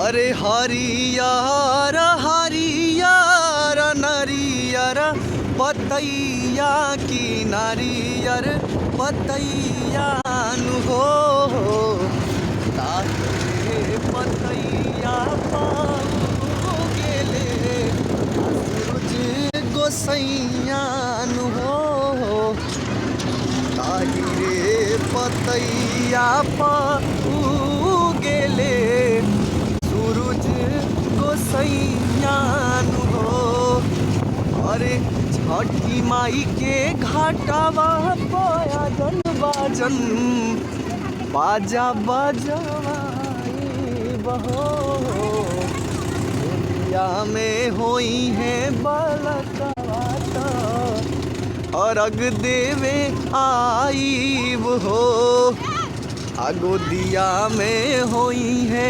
अरे हरियर हरियर नरियर पतैया की नारियर पतैया नु हो ताके पतैया पाऊ गेले सूरज गोसैया नु हो ताही रे पतैया पाऊ गेले सूरज गोसैया नु हो। अरे छठी माई के घाटावा पाया जन बाजन बाजा बजवाए बहो दुनिया में होई है बलकवाता अर्घ देवे आई हो। गोदिया में होई है